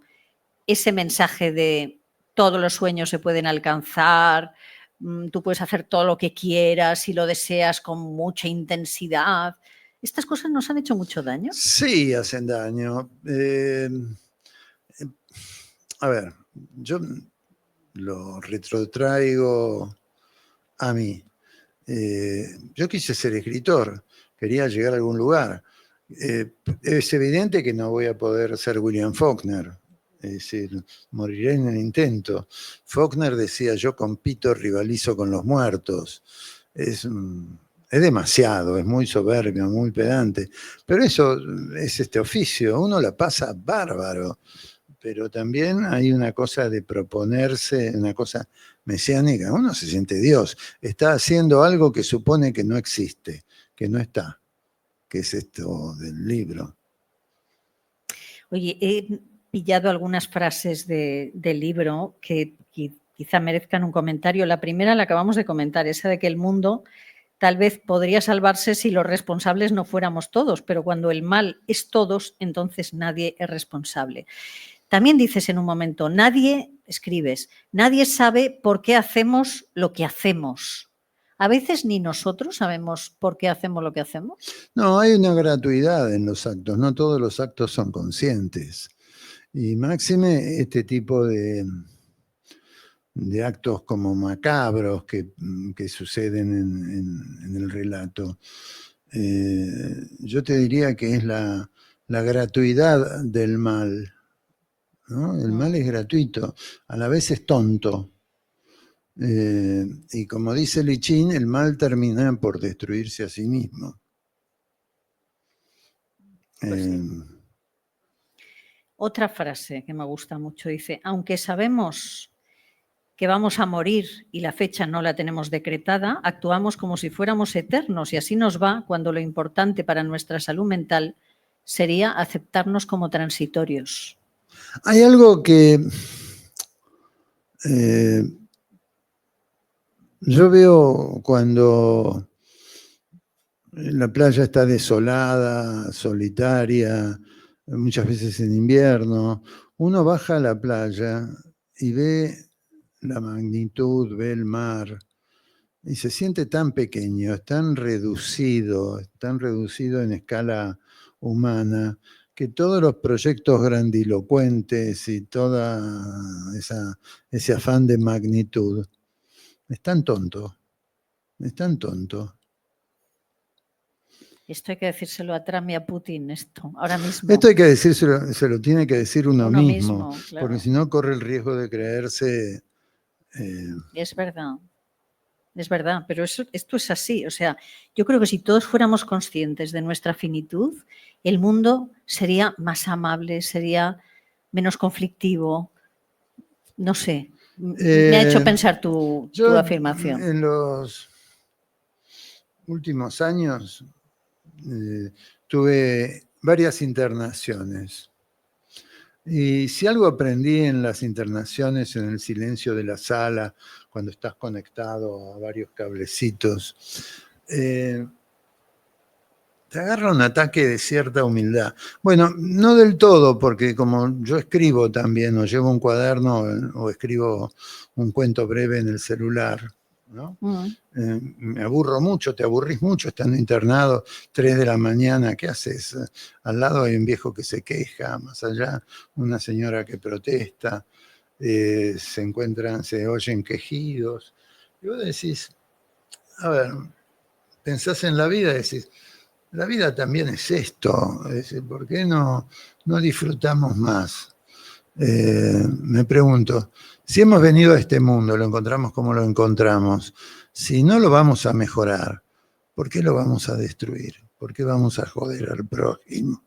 ese mensaje de todos los sueños se pueden alcanzar, tú puedes hacer todo lo que quieras si lo deseas con mucha intensidad? ¿Estas cosas nos han hecho mucho daño? Sí, hacen daño. A ver, yo lo retrotraigo a mí. Yo quise ser escritor, quería llegar a algún lugar. Es evidente que no voy a poder ser William Faulkner, es decir, moriré en el intento. Faulkner decía, yo compito, rivalizo con los muertos. Es demasiado, es muy soberbio, muy pedante, pero eso es este oficio, uno la pasa bárbaro. Pero también hay una cosa de proponerse, una cosa mesiánica. Uno se siente Dios. Está haciendo algo que supone que no existe, que no está, que es esto del libro. Oye, he pillado algunas frases del libro que quizá merezcan un comentario. La primera la acabamos de comentar, esa de que el mundo tal vez podría salvarse si los responsables no fuéramos todos, pero cuando el mal es todos, entonces nadie es responsable. También dices en un momento, escribes, nadie sabe por qué hacemos lo que hacemos. A veces ni nosotros sabemos por qué hacemos lo que hacemos. No, hay una gratuidad en los actos, no todos los actos son conscientes. Y máxime este tipo de actos como macabros que suceden en el relato. Yo te diría que es la gratuidad del mal, ¿no? El mal es gratuito, a la vez es tonto. Y como dice Lichín, el mal termina por destruirse a sí mismo. Pues sí. Otra frase que me gusta mucho dice, aunque sabemos que vamos a morir y la fecha no la tenemos decretada, actuamos como si fuéramos eternos y así nos va cuando lo importante para nuestra salud mental sería aceptarnos como transitorios. Hay algo que yo veo cuando la playa está desolada, solitaria, muchas veces en invierno. Uno baja a la playa y ve la magnitud, ve el mar y se siente tan pequeño, es tan reducido en escala humana, que todos los proyectos grandilocuentes y toda ese afán de magnitud es tan tonto, es tan tonto. Esto hay que decírselo a Trump y a Putin, esto, ahora mismo. Esto hay que decírselo, se lo tiene que decir uno mismo, claro. porque si no corre el riesgo de creerse... Es verdad, pero esto es así. O sea, yo creo que si todos fuéramos conscientes de nuestra finitud, el mundo sería más amable, sería menos conflictivo. No sé, me ha hecho pensar tu afirmación. En los últimos años tuve varias internaciones. Y si algo aprendí en las internaciones, en el silencio de la sala, cuando estás conectado a varios cablecitos, te agarra un ataque de cierta humildad. Bueno, no del todo, porque como yo escribo también, o llevo un cuaderno, o escribo un cuento breve en el celular, ¿no? Me aburro mucho, te aburrís mucho estando internado, 3 de la mañana, ¿qué haces? Al lado hay un viejo que se queja, más allá una señora que protesta, se oyen quejidos, y vos decís, a ver, pensás en la vida y decís, la vida también es esto, es decir, ¿por qué no disfrutamos más? Me pregunto, si hemos venido a este mundo, lo encontramos como lo encontramos, si no lo vamos a mejorar, ¿por qué lo vamos a destruir? ¿Por qué vamos a joder al prójimo?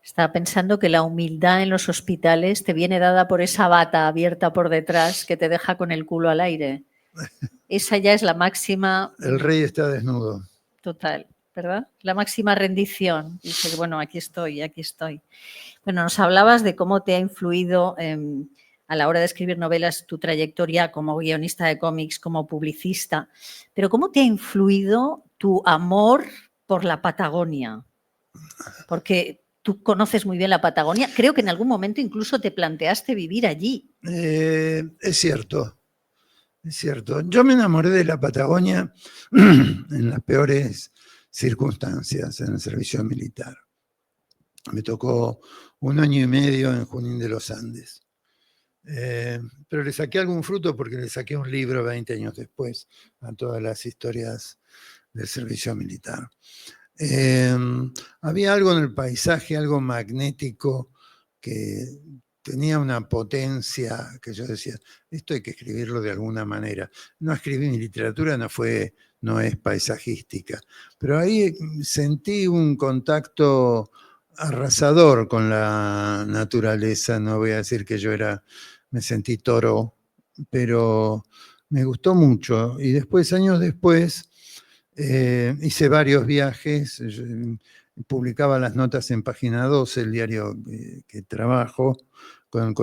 Estaba pensando que la humildad en los hospitales te viene dada por esa bata abierta por detrás que te deja con el culo al aire. Esa ya es la máxima... El rey está desnudo. Total, ¿verdad? La máxima rendición. Dice, bueno, aquí estoy, aquí estoy. Bueno, nos hablabas de cómo te ha influido a la hora de escribir novelas tu trayectoria como guionista de cómics, como publicista, pero ¿cómo te ha influido tu amor por la Patagonia? Porque tú conoces muy bien la Patagonia, creo que en algún momento incluso te planteaste vivir allí. Es cierto, es cierto. Yo me enamoré de la Patagonia en las peores circunstancias, en el servicio militar. Me tocó 1 año y medio en Junín de los Andes. Pero le saqué algún fruto porque le saqué un libro 20 años después a todas las historias del servicio militar. Había algo en el paisaje, algo magnético, que tenía una potencia que yo decía, esto hay que escribirlo de alguna manera. No escribí mi literatura, no es paisajística, pero ahí sentí un contacto arrasador con la naturaleza. No voy a decir que me sentí toro, pero me gustó mucho. Y después, años después, hice varios viajes, publicaba las notas en Página 12, el diario que trabajo, en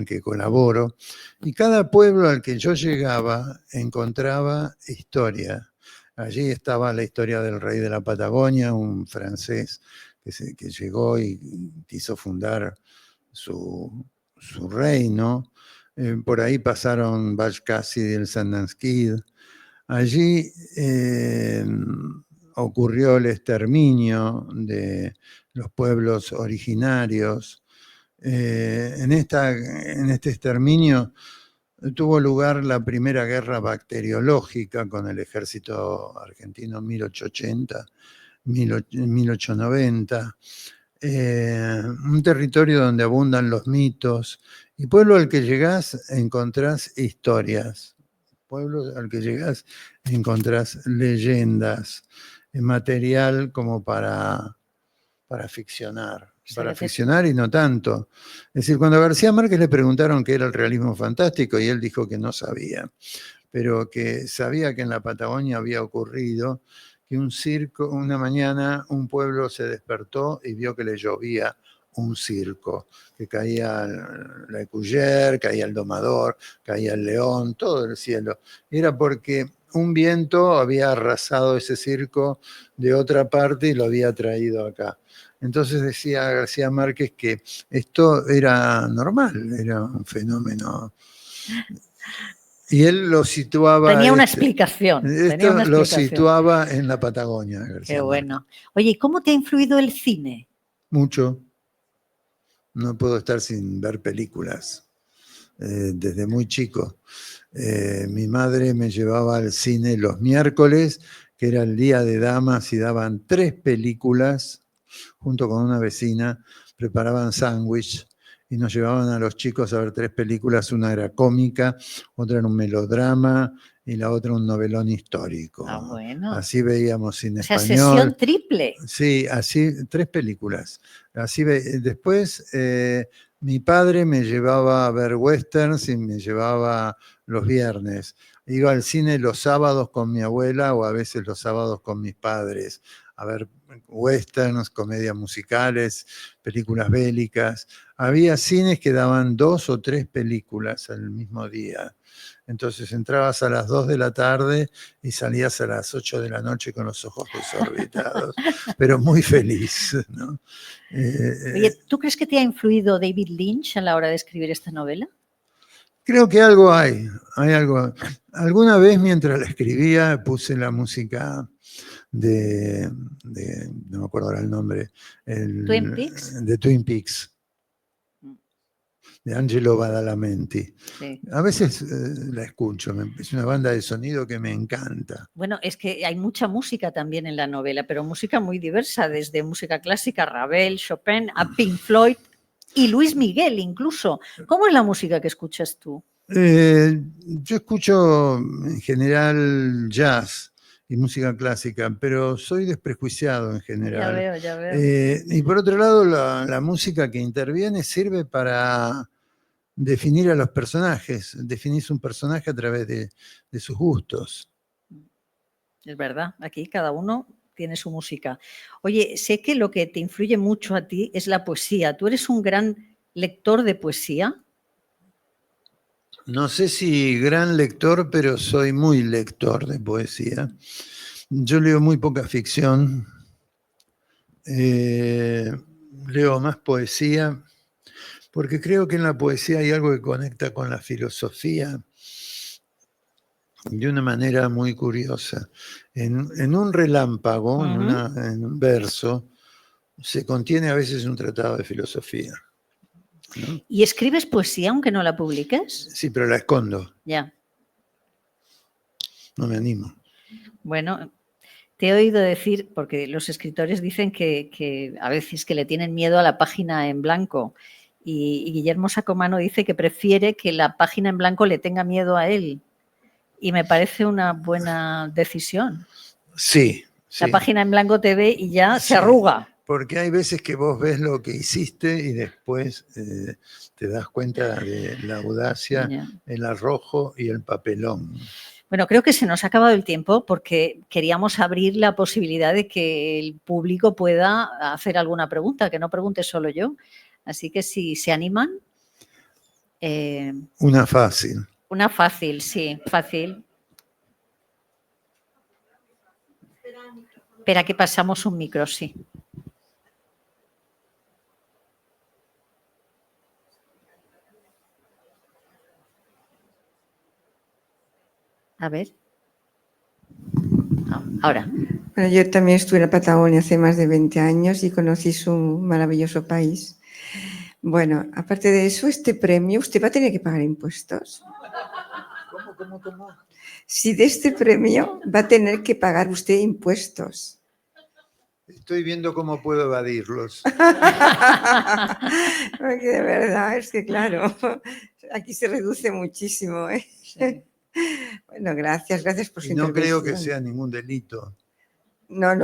el que colaboro, y cada pueblo al que yo llegaba encontraba historia. Allí estaba la historia del rey de la Patagonia, un francés que llegó y quiso fundar su reino. Por ahí pasaron Bach Cassidy y el Sundance Kid. Allí ocurrió el exterminio de los pueblos originarios. En este exterminio tuvo lugar la primera guerra bacteriológica con el ejército argentino en 1880, 1890. Un territorio donde abundan los mitos, y pueblo al que llegás encontrás historias. Pueblo al que llegás encontrás leyendas, material como para para ficcionar. Sí, Para a veces- ficcionar y no tanto. Es decir, cuando a García Márquez le preguntaron qué era el realismo fantástico y él dijo que no sabía, pero que sabía que en la Patagonia había ocurrido que un circo, una mañana un pueblo se despertó y vio que le llovía un circo, que caía la Écuyère, caía el domador, caía el león, todo el cielo. Era porque un viento había arrasado ese circo de otra parte y lo había traído acá. Entonces decía García Márquez que esto era normal, era un fenómeno. Y él lo situaba. Tenía una explicación. Tenía Esto una lo explicación. situaba en la Patagonia, Qué García Márquez. bueno. Oye, ¿y cómo te ha influido el cine? Mucho. No puedo estar sin ver películas. Desde muy chico. Mi madre me llevaba al cine los miércoles, que era el día de damas, y daban 3 películas, junto con una vecina, preparaban sándwich y nos llevaban a los chicos a ver 3 películas. Una era cómica, otra era un melodrama y la otra un novelón histórico. Ah, bueno. Así veíamos cine O sea, español. sesión triple. Sí, así, 3 películas. Así después mi padre me llevaba a ver westerns y me llevaba los viernes. Iba al cine los sábados con mi abuela o a veces los sábados con mis padres a ver westerns, comedias musicales, películas bélicas. Había cines que daban 2 o 3 películas al mismo día. Entonces entrabas a las 2 de la tarde y salías a las 8 de la noche con los ojos desorbitados, pero muy feliz, ¿no? Oye, ¿tú crees que te ha influido David Lynch a la hora de escribir esta novela? Creo que algo hay algo. Alguna vez mientras la escribía puse la música de no me acuerdo ahora el nombre, ¿Twin Peaks? de Twin Peaks, de Angelo Badalamenti. Sí. A veces la escucho, es una banda de sonido que me encanta. Bueno, es que hay mucha música también en la novela, pero música muy diversa, desde música clásica, Ravel, Chopin, a Pink Floyd y Luis Miguel incluso. ¿Cómo es la música que escuchas tú? Yo escucho en general jazz y música clásica, pero soy desprejuiciado en general. Ya veo. Y por otro lado, la música que interviene sirve para definir a los personajes. Definís un personaje a través de sus gustos. Es verdad, aquí cada uno tiene su música. Oye, sé que lo que te influye mucho a ti es la poesía. ¿Tú eres un gran lector de poesía? No sé si gran lector, pero soy muy lector de poesía. Yo leo muy poca ficción. Leo más poesía, porque creo que en la poesía hay algo que conecta con la filosofía de una manera muy curiosa. En un relámpago, en un verso, se contiene a veces un tratado de filosofía, ¿no? ¿Y escribes poesía aunque no la publiques? Sí, pero la escondo, Ya. no me animo. Bueno, te he oído decir, porque los escritores dicen que a veces que le tienen miedo a la página en blanco, y Guillermo Sacomano dice que prefiere que la página en blanco le tenga miedo a él, y me parece una buena decisión. Sí. La página en blanco te ve y ya se arruga. Porque hay veces que vos ves lo que hiciste y después te das cuenta de la audacia, el arrojo y el papelón. Bueno, creo que se nos ha acabado el tiempo porque queríamos abrir la posibilidad de que el público pueda hacer alguna pregunta, que no pregunte solo yo. Así que si se animan. Una fácil. Una fácil, sí, fácil. Espera que pasamos un micro, sí. A ver. Ahora. Bueno, yo también estuve en la Patagonia hace más de 20 años y conocí su maravilloso país. Bueno, aparte de eso, este premio, ¿usted va a tener que pagar impuestos? ¿Cómo? Si de este premio va a tener que pagar usted impuestos. Estoy viendo cómo puedo evadirlos. Porque de verdad, es que claro, aquí se reduce muchísimo, ¿eh? Sí. Bueno, gracias por su intervención. No creo que sea ningún delito. No.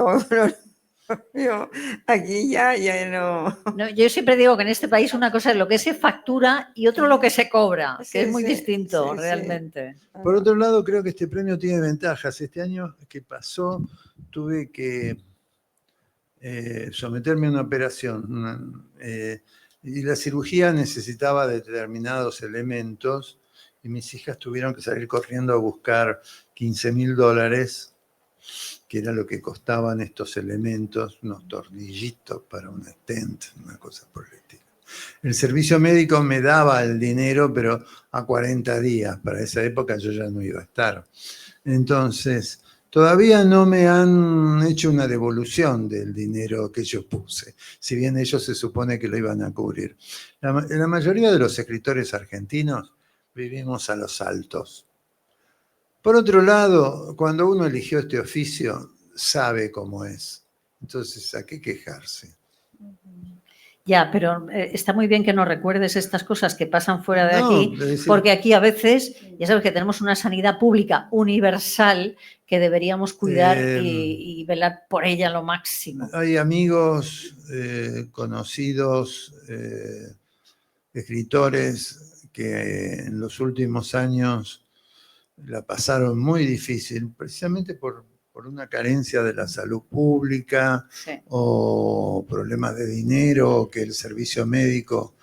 Yo aquí ya no. No, yo siempre digo que en este país una cosa es lo que se factura y otro lo que se cobra, que Sí, es muy sí, distinto sí, sí. realmente. Por otro lado, creo que este premio tiene ventajas. Este año que pasó tuve que someterme a una operación y la cirugía necesitaba determinados elementos y mis hijas tuvieron que salir corriendo a buscar $15.000, que era lo que costaban estos elementos, unos tornillitos para un stent, una cosa por el estilo. El servicio médico me daba el dinero, pero a 40 días. Para esa época yo ya no iba a estar. Entonces, todavía no me han hecho una devolución del dinero que yo puse, si bien ellos se supone que lo iban a cubrir. La mayoría de los escritores argentinos vivimos a los altos. Por otro lado, cuando uno eligió este oficio, sabe cómo es. Entonces, ¿a qué quejarse? Ya, pero está muy bien que nos recuerdes estas cosas que pasan fuera de No, aquí, es decir, porque aquí a veces, ya sabes que tenemos una sanidad pública universal que deberíamos cuidar y velar por ella lo máximo. hay amigos, conocidos, escritores que en los últimos años la pasaron muy difícil, precisamente por una carencia de la salud pública Sí. o problemas de dinero, o que el servicio médico,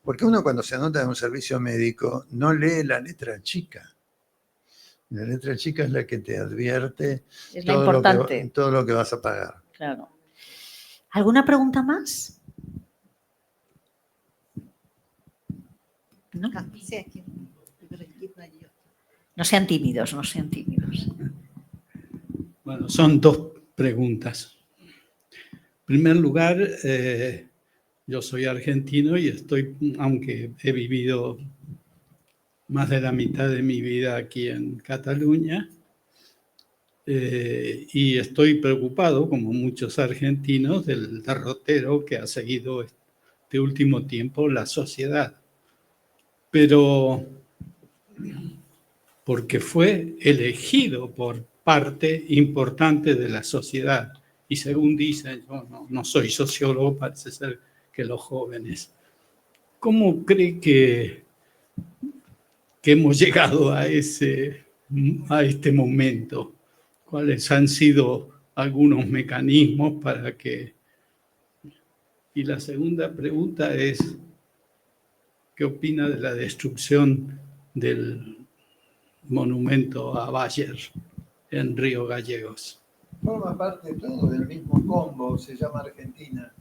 porque uno cuando se anota en un servicio médico no lee la letra chica. La letra chica es la que te advierte Es la importante. todo lo que vas a pagar. Claro. ¿Alguna pregunta más? ¿No? No sean tímidos, no sean tímidos. Bueno, son dos preguntas. En primer lugar, yo soy argentino y aunque he vivido más de la mitad de mi vida aquí en Cataluña, y estoy preocupado, como muchos argentinos, del derrotero que ha seguido este último tiempo la sociedad. Pero porque fue elegido por parte importante de la sociedad. Y según dicen, yo no soy sociólogo, parece ser que los jóvenes. ¿Cómo cree que hemos llegado a este momento? ¿Cuáles han sido algunos mecanismos para que...? Y la segunda pregunta es, ¿qué opina de la destrucción del monumento a Bayer en Río Gallegos? Forma parte todo del mismo combo, se llama Argentina.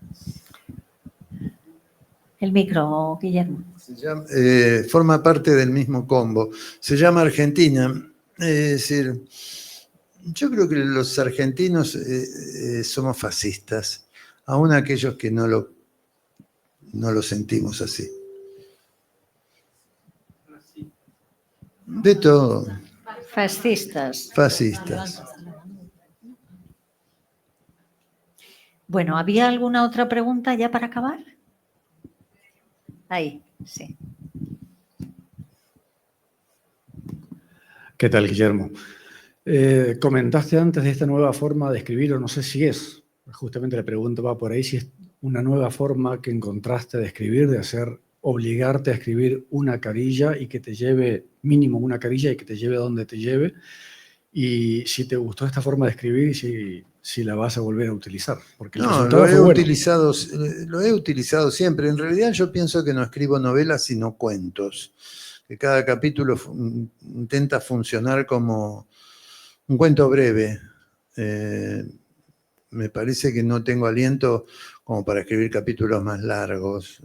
El micro, Guillermo. Forma parte del mismo combo. Se llama Argentina. Es decir, yo creo que los argentinos somos fascistas, aún aquellos que no lo sentimos así. De todo. Fascistas. Fascistas. Bueno, ¿había alguna otra pregunta ya para acabar? Ahí, sí. ¿Qué tal, Guillermo? Comentaste antes de esta nueva forma de escribir, o no sé si es, justamente la pregunta va por ahí, si es una nueva forma que encontraste de escribir, de obligarte a escribir una carilla y que te lleve, mínimo una carilla y que te lleve a donde te lleve, y si te gustó esta forma de escribir y si la vas a volver a utilizar. Porque el resultado fue bueno. Lo he utilizado siempre. En realidad yo pienso que no escribo novelas sino cuentos, que cada capítulo intenta funcionar como un cuento breve. Me parece que no tengo aliento como para escribir capítulos más largos.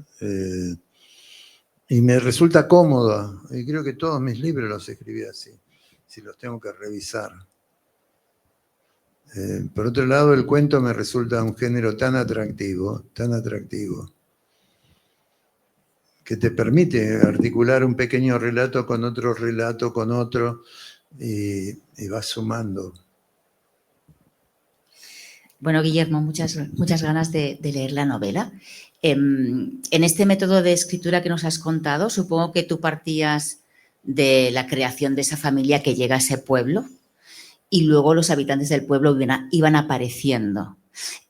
Y me resulta cómodo. Y creo que todos mis libros los escribí así, si los tengo que revisar. Por otro lado, el cuento me resulta un género tan atractivo, que te permite articular un pequeño relato, con otro, y vas sumando. Bueno, Guillermo, muchas ganas de leer la novela. En este método de escritura que nos has contado, supongo que tú partías de la creación de esa familia que llega a ese pueblo y luego los habitantes del pueblo iban apareciendo.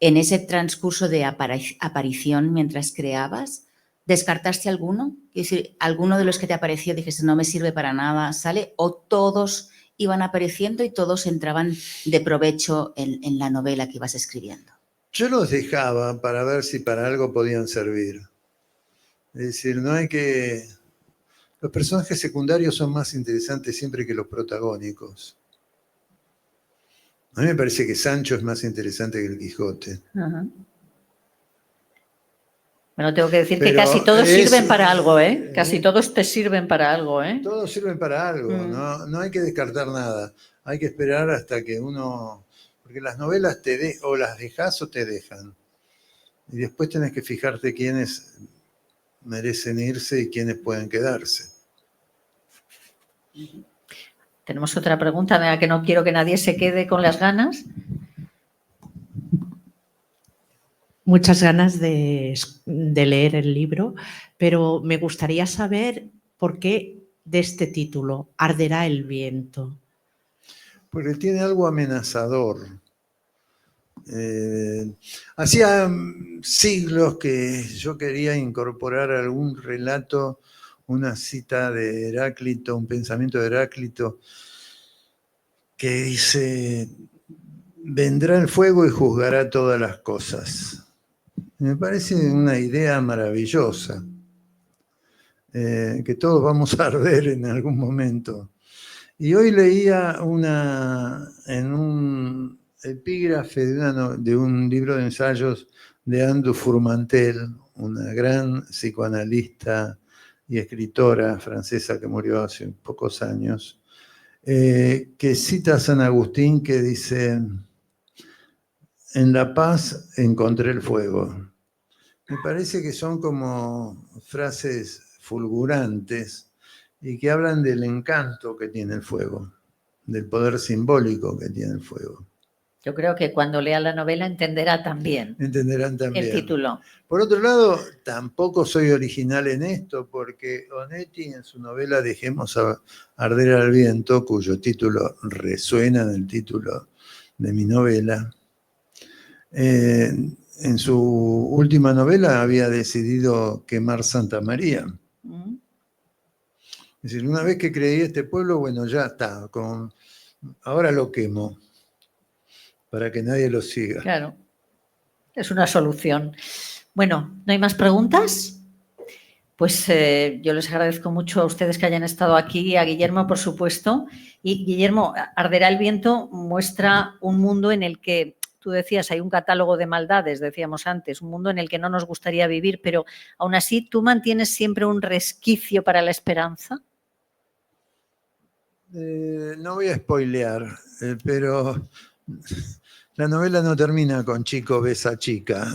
En ese transcurso de aparición mientras creabas, ¿descartaste alguno? Es decir, ¿alguno de los que te apareció dijiste no me sirve para nada, sale? ¿O todos iban apareciendo y todos entraban de provecho en la novela que ibas escribiendo? Yo los dejaba para ver si para algo podían servir. Es decir, no hay que... Los personajes secundarios son más interesantes siempre que los protagónicos. A mí me parece que Sancho es más interesante que el Quijote. Ajá. Bueno, tengo que decir que Pero casi todos es- sirven para algo, ¿eh? Casi todos te sirven para algo, ¿eh? Todos sirven para algo, no hay que descartar nada. Hay que esperar hasta que uno... Porque las novelas o las dejas o te dejan. Y después tenés que fijarte quiénes merecen irse y quiénes pueden quedarse. Tenemos otra pregunta, venga, que no quiero que nadie se quede con las ganas. Muchas ganas de leer el libro, pero me gustaría saber por qué de este título, Arderá el viento. Porque tiene algo amenazador. Hacía siglos que yo quería incorporar algún relato, una cita de Heráclito, un pensamiento de Heráclito, que dice, vendrá el fuego y juzgará todas las cosas. Me parece una idea maravillosa, que todos vamos a arder en algún momento. Y hoy leía en un epígrafe de un libro de ensayos de Anne Fourmantel, una gran psicoanalista y escritora francesa que murió hace pocos años, que cita a San Agustín que dice, en la paz encontré el fuego. Me parece que son como frases fulgurantes y que hablan del encanto que tiene el fuego, del poder simbólico que tiene el fuego. Yo creo que cuando lea la novela entenderá también Entenderán también. el título. Por otro lado, tampoco soy original en esto, porque Onetti en su novela Dejemos arder al viento, cuyo título resuena en el título de mi novela, en su última novela había decidido quemar Santa María. Es decir, una vez que creí este pueblo, bueno, ya está, ahora lo quemo, para que nadie lo siga. Claro, es una solución. Bueno, ¿no hay más preguntas? Pues yo les agradezco mucho a ustedes que hayan estado aquí, a Guillermo, por supuesto. Y Guillermo, Arderá el viento muestra un mundo en el que, tú decías, hay un catálogo de maldades, decíamos antes, un mundo en el que no nos gustaría vivir, pero aún así, ¿tú mantienes siempre un resquicio para la esperanza? No voy a spoilear, pero la novela no termina con chico besa chica.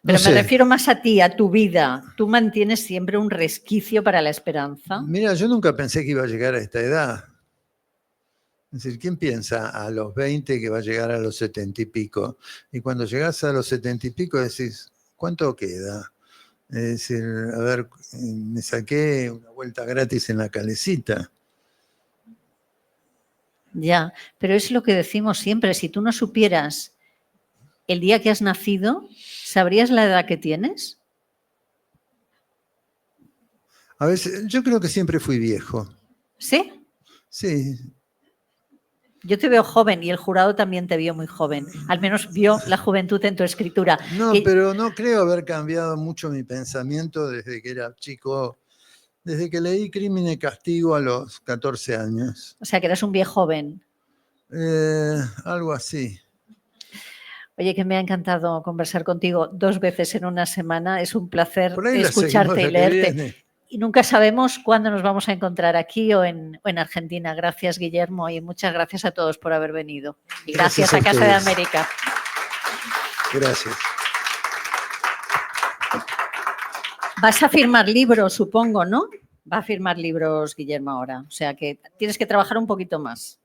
Pero me refiero más a ti, a tu vida. ¿Tú mantienes siempre un resquicio para la esperanza? Mira, yo nunca pensé que iba a llegar a esta edad. Es decir, ¿quién piensa a los 20 que va a llegar a los 70 y pico? Y cuando llegas a los 70 y pico decís, ¿cuánto queda? Es decir, a ver, me saqué una vuelta gratis en la Calecita. Ya, pero es lo que decimos siempre, si tú no supieras el día que has nacido, ¿sabrías la edad que tienes? A veces, yo creo que siempre fui viejo. ¿Sí? Sí. Yo te veo joven y el jurado también te vio muy joven. Al menos vio la juventud en tu escritura. No, pero no creo haber cambiado mucho mi pensamiento desde que era chico, desde que leí Crimen y Castigo a los 14 años. O sea, que eras un viejo joven. Algo así. Oye, que me ha encantado conversar contigo 2 veces en una semana. Es un placer Por ahí la escucharte seguimos y la que leerte. viene. Y nunca sabemos cuándo nos vamos a encontrar aquí o en Argentina. Gracias, Guillermo, y muchas gracias a todos por haber venido. Y gracias a Casa de América. Gracias. Vas a firmar libros, supongo, ¿no? Va a firmar libros, Guillermo, ahora. O sea que tienes que trabajar un poquito más.